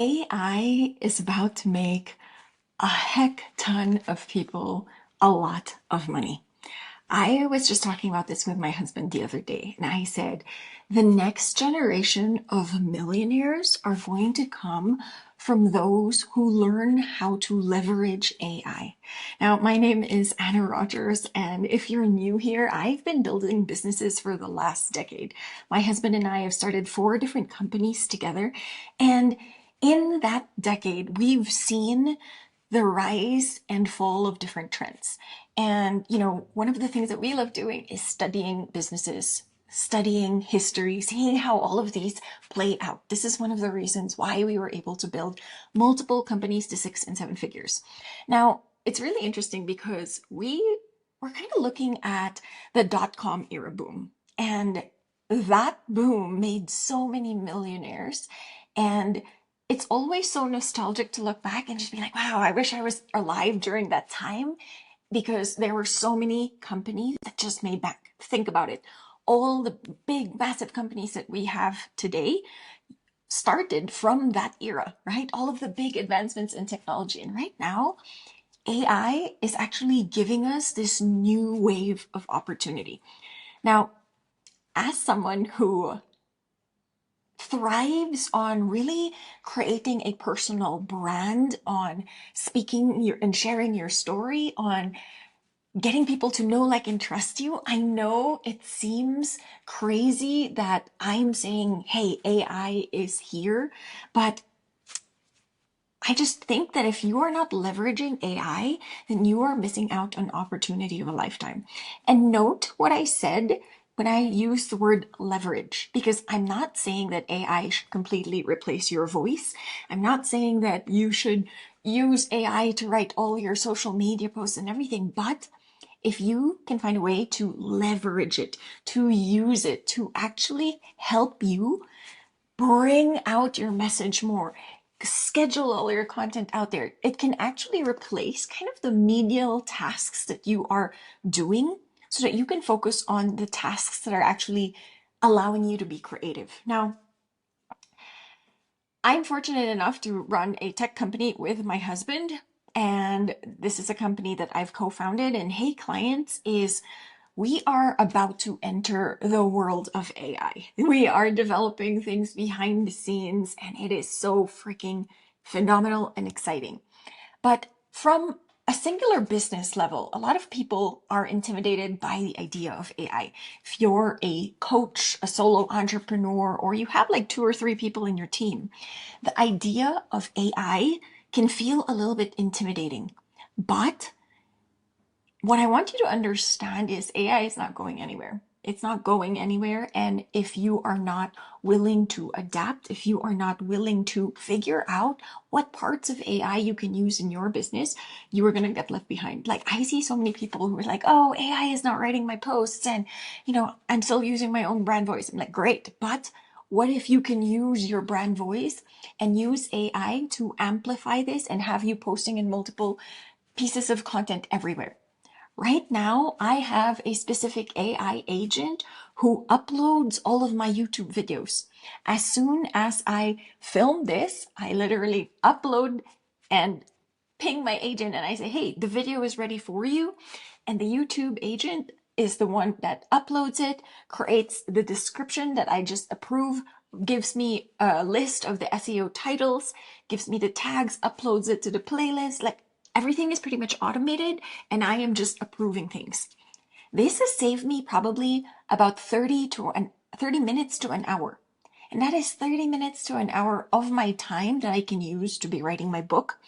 AI is about to make a heck ton of people a lot of money. I was just talking about this with my husband the other day, and I said the next generation of millionaires are going to come from those who learn how to leverage AI. Now, my name is Anna Rogers, and if you're new here, I've been building businesses for the last decade. My husband and I have started 4 different companies together, and in that decade, we've seen the rise and fall of different trends. And, one of the things that we love doing is studying businesses, studying history, seeing how all of these play out. This is one of the reasons why we were able to build multiple companies to 6 and 7 figures. Now, it's really interesting because we were kind of looking at the dot-com era boom. And that boom made so many millionaires. And it's always so nostalgic to look back and just be like, wow, I wish I was alive during that time because there were so many companies that just made back. Think about it. All the big, massive companies that we have today started from that era, right? All of the big advancements in technology. And right now, AI is actually giving us this new wave of opportunity. Now, as someone who thrives on really creating a personal brand, on speaking and sharing your story, on getting people to know, like, and trust you. I know it seems crazy that I'm saying, hey, AI is here, but I just think that if you are not leveraging AI, then you are missing out on opportunity of a lifetime. And note what I said when I use the word leverage, because I'm not saying that AI should completely replace your voice. I'm not saying that you should use AI to write all your social media posts and everything, but if you can find a way to leverage it, to use it, to actually help you bring out your message more, schedule all your content out there. It can actually replace kind of the medial tasks that you are doing so that you can focus on the tasks that are actually allowing you to be creative. Now, I'm fortunate enough to run a tech company with my husband, and this is a company that I've co-founded. And Hey Clients is we are about to enter the world of AI. We are developing things behind the scenes, and it is so freaking phenomenal and exciting. But from a singular business level, a lot of people are intimidated by the idea of AI. If you're a coach, a solo entrepreneur, or you have like 2 or 3 people in your team, the idea of AI can feel a little bit intimidating. But what I want you to understand is AI is not going anywhere. It's not going anywhere. And if you are not willing to adapt, if you are not willing to figure out what parts of AI you can use in your business, you are going to get left behind. Like, I see so many people who are like, oh, AI is not writing my posts, and, I'm still using my own brand voice. I'm like, great. But what if you can use your brand voice and use AI to amplify this and have you posting in multiple pieces of content everywhere? Right now, I have a specific AI agent who uploads all of my YouTube videos. As soon as I film this, I literally upload and ping my agent and I say, hey, the video is ready for you. And the YouTube agent is the one that uploads it, creates the description that I just approve, gives me a list of the SEO titles, gives me the tags, uploads it to the playlist. Like, everything is pretty much automated and I am just approving things. This has saved me probably about 30 minutes to an hour. And that is 30 minutes to an hour of my time that I can use to be writing my book,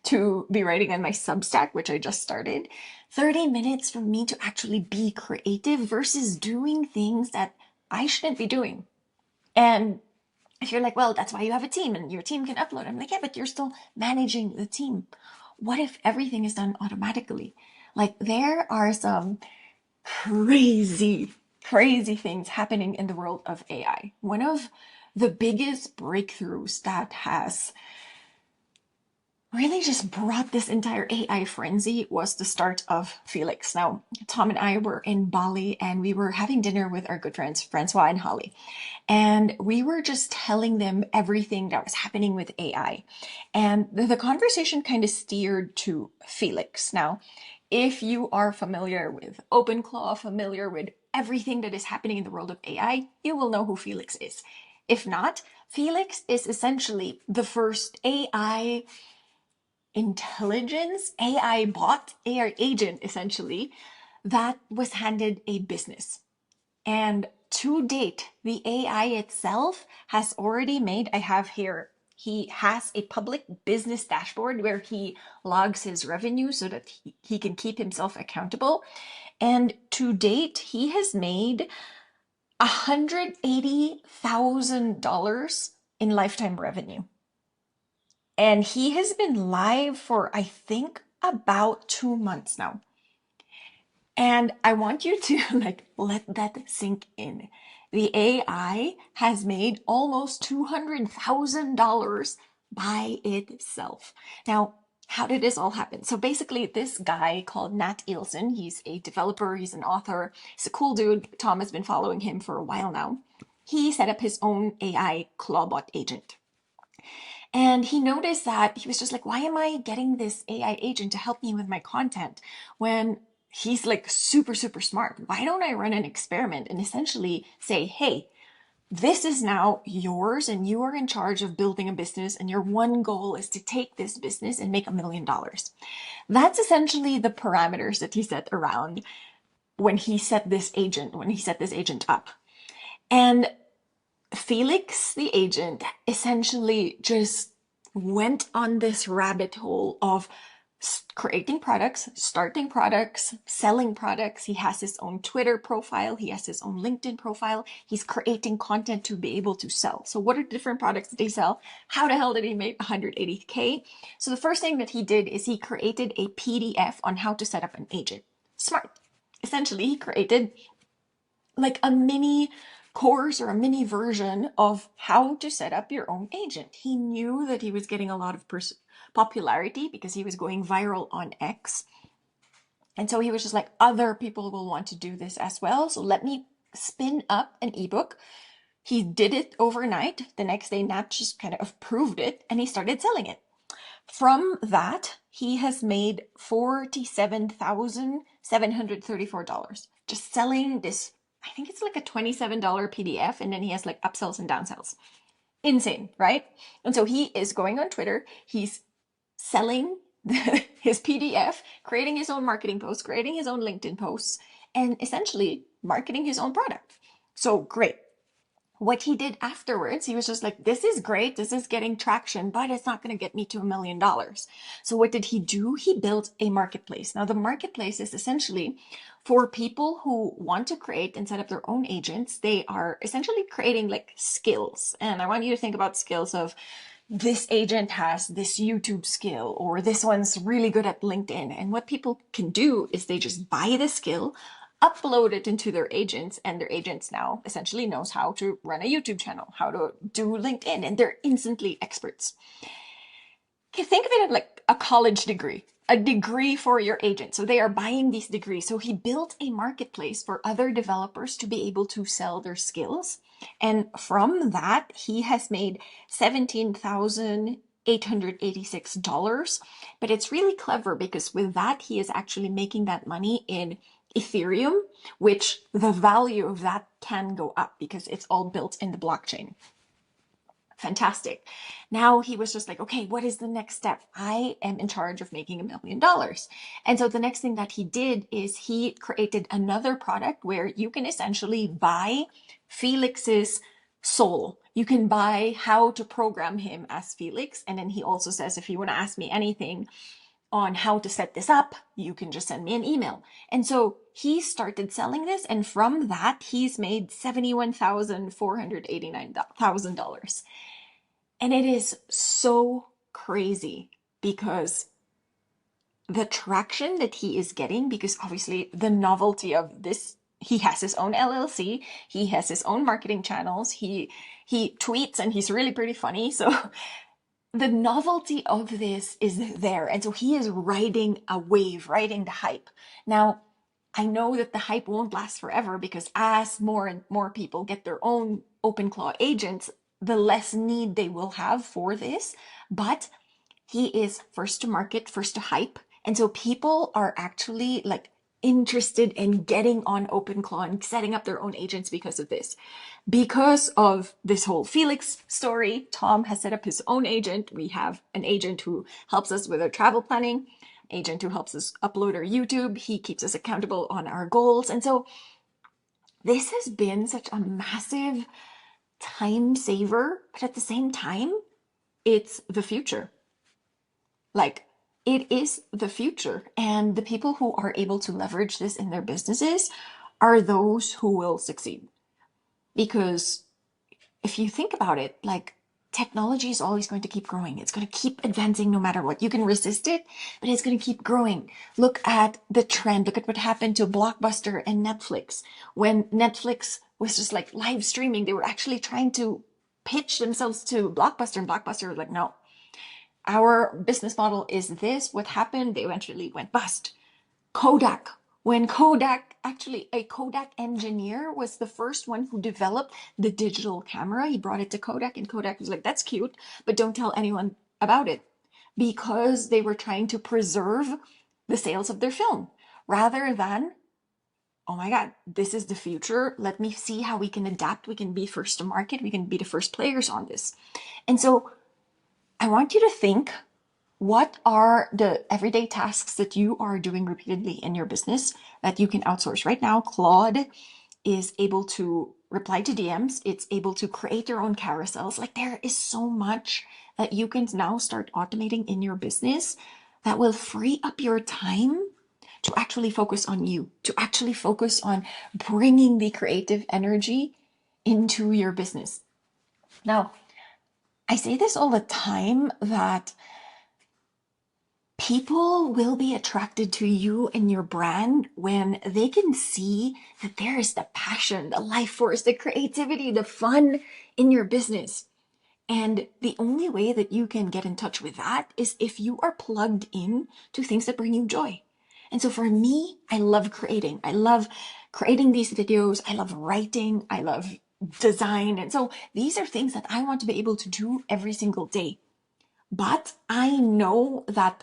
to be writing on my Substack, which I just started. 30 minutes for me to actually be creative versus doing things that I shouldn't be doing. And if you're like, well, that's why you have a team and your team can upload. I'm like, yeah, but you're still managing the team. What if everything is done automatically? Like, there are some crazy, crazy things happening in the world of AI. One of the biggest breakthroughs that has really just brought this entire AI frenzy was the start of Felix. Now, Tom and I were in Bali and we were having dinner with our good friends, Francois and Holly. And we were just telling them everything that was happening with AI. And the conversation kind of steered to Felix. Now, if you are familiar with OpenClaw, familiar with everything that is happening in the world of AI, you will know who Felix is. If not, Felix is essentially the first AI intelligence, AI bot, AI agent, essentially, that was handed a business. And to date, the AI itself has already made, I have here, he has a public business dashboard where he logs his revenue so that he can keep himself accountable. And to date, he has made $180,000 in lifetime revenue. And he has been live for, I think, about 2 months now. And I want you to like let that sink in. The AI has made almost $200,000 by itself. Now, how did this all happen? So basically, this guy called Nat Ilson, he's a developer, he's an author, he's a cool dude. Tom has been following him for a while now. He set up his own AI clawbot agent. And he noticed that he was just like, why am I getting this AI agent to help me with my content when he's like super, super smart? Why don't I run an experiment and essentially say, hey, this is now yours and you are in charge of building a business and your one goal is to take this business and make $1 million. That's essentially the parameters that he set around when he set this agent up. And Felix, the agent, essentially just went on this rabbit hole of creating products, starting products, selling products. He has his own Twitter profile. He has his own LinkedIn profile. He's creating content to be able to sell. So what are the different products that they sell? How the hell did he make 180K? So the first thing that he did is he created a PDF on how to set up an agent. Smart. Essentially, he created like a mini course or a mini version of how to set up your own agent. He knew that he was getting a lot of popularity because he was going viral on X. And so he was just like, other people will want to do this as well. So let me spin up an ebook. He did it overnight. The next day, Nat just kind of approved it and he started selling it. From that, he has made $47,734 just selling this. I think it's like a $27 PDF, and then he has like upsells and downsells. Insane, right? And so he is going on Twitter. He's selling his PDF, creating his own marketing posts, creating his own LinkedIn posts, and essentially marketing his own product. So great. What he did afterwards, he was just like, this is great, this is getting traction, but it's not going to get me to $1 million. So what did he do? He built a marketplace. Now the marketplace is essentially for people who want to create and set up their own agents. They are essentially creating like skills. And I want you to think about skills of, this agent has this YouTube skill, or this one's really good at LinkedIn. And what people can do is they just buy the skill, upload it into their agents, and their agents now essentially knows how to run a YouTube channel, how to do LinkedIn, and they're instantly experts. Okay, think of it like a college degree, a degree for your agent. So they are buying these degrees. So he built a marketplace for other developers to be able to sell their skills. And from that, he has made $17,886. But it's really clever because with that, he is actually making that money in Ethereum, which the value of that can go up because it's all built in the blockchain. Fantastic. Now he was just like, okay, what is the next step? I am in charge of making $1 million. And so the next thing that he did is he created another product where you can essentially buy Felix's soul. You can buy how to program him as Felix. And then he also says, if you want to ask me anything on how to set this up, you can just send me an email. And so he started selling this, and from that, he's made $71,489,000. And it is so crazy because the traction that he is getting, because obviously the novelty of this, he has his own LLC, he has his own marketing channels, he tweets, and he's really pretty funny. So the novelty of this is there. And so he is riding a wave, riding the hype. Now, I know that the hype won't last forever because as more and more people get their own OpenClaw agents, the less need they will have for this. But he is first to market, first to hype. And so people are actually like interested in getting on OpenClaw and setting up their own agents because of this. Because of this whole Felix story, Tom has set up his own agent. We have an agent who helps us with our travel planning, agent who helps us upload our YouTube. He keeps us accountable on our goals. And so this has been such a massive time saver, but at the same time, it's the future. Like, it is the future. And the people who are able to leverage this in their businesses are those who will succeed. Because if you think about it, like, technology is always going to keep growing. It's going to keep advancing no matter what. You can resist it, but it's going to keep growing. Look at the trend. Look at what happened to Blockbuster and Netflix. When Netflix was just like live streaming, they were actually trying to pitch themselves to Blockbuster, and Blockbuster was like, no, our business model is this. What happened? They eventually went bust. Kodak. When Kodak, actually a Kodak engineer was the first one who developed the digital camera. He brought it to Kodak and Kodak was like, that's cute, but don't tell anyone about it, because they were trying to preserve the sales of their film rather than, oh my God, this is the future. Let me see how we can adapt. We can be first to market. We can be the first players on this. And so I want you to think, what are the everyday tasks that you are doing repeatedly in your business that you can outsource? Right now, Claude is able to reply to DMs. It's able to create your own carousels. Like, there is so much that you can now start automating in your business that will free up your time to actually focus on you, to actually focus on bringing the creative energy into your business. Now, I say this all the time, that people will be attracted to you and your brand when they can see that there is the passion, the life force, the creativity, the fun in your business. And the only way that you can get in touch with that is if you are plugged in to things that bring you joy. And so for me, I love creating. I love creating these videos. I love writing. I love design. And so these are things that I want to be able to do every single day. But I know that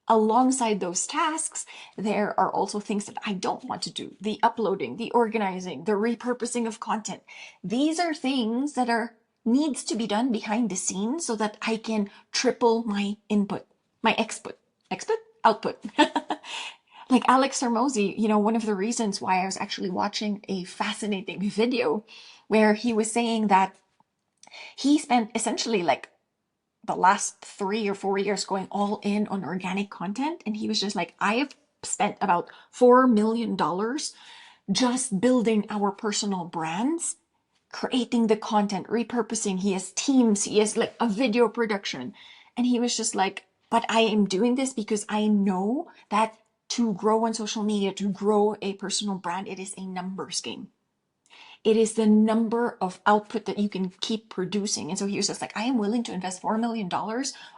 alongside those tasks, there are also things that I don't want to do. The uploading, the organizing, the repurposing of content. These are things that are needs to be done behind the scenes so that I can triple my input, my output. Like Alex Hermosi, one of the reasons why I was actually watching a fascinating video where he was saying that he spent essentially like the last 3 or 4 years going all in on organic content. And he was just like, I have spent about $4 million just building our personal brands, creating the content, repurposing. He has teams, he has like a video production. And he was just like, but I am doing this because I know that to grow on social media, to grow a personal brand, it is a numbers game. It is the number of output that you can keep producing. And so he was just like, I am willing to invest $4 million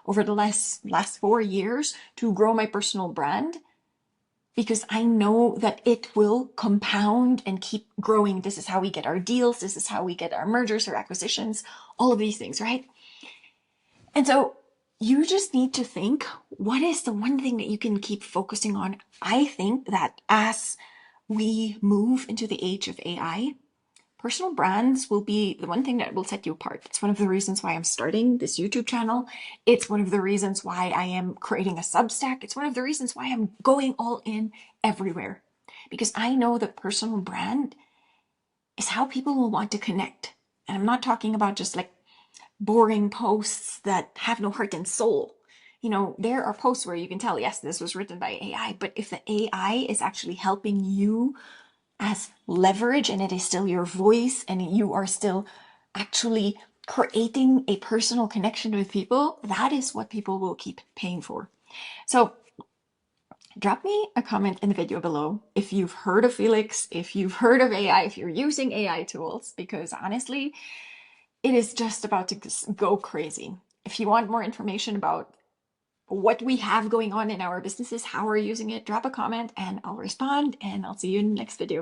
over the last 4 years to grow my personal brand because I know that it will compound and keep growing. This is how we get our deals. This is how we get our mergers or acquisitions, all of these things, right? And so you just need to think, what is the one thing that you can keep focusing on? I think that as we move into the age of AI, personal brands will be the one thing that will set you apart. It's one of the reasons why I'm starting this YouTube channel. It's one of the reasons why I am creating a Substack. It's one of the reasons why I'm going all in everywhere. Because I know that personal brand is how people will want to connect. And I'm not talking about just like boring posts that have no heart and soul. There are posts where you can tell, yes, this was written by AI, but if the AI is actually helping you as leverage and it is still your voice and you are still actually creating a personal connection with people, that is what people will keep paying for. So drop me a comment in the video below if you've heard of Felix, if you've heard of AI, if you're using AI tools, because honestly, it is just about to go crazy. If you want more information about what we have going on in our businesses, how we're using it, drop a comment and I'll respond, and I'll see you in the next video.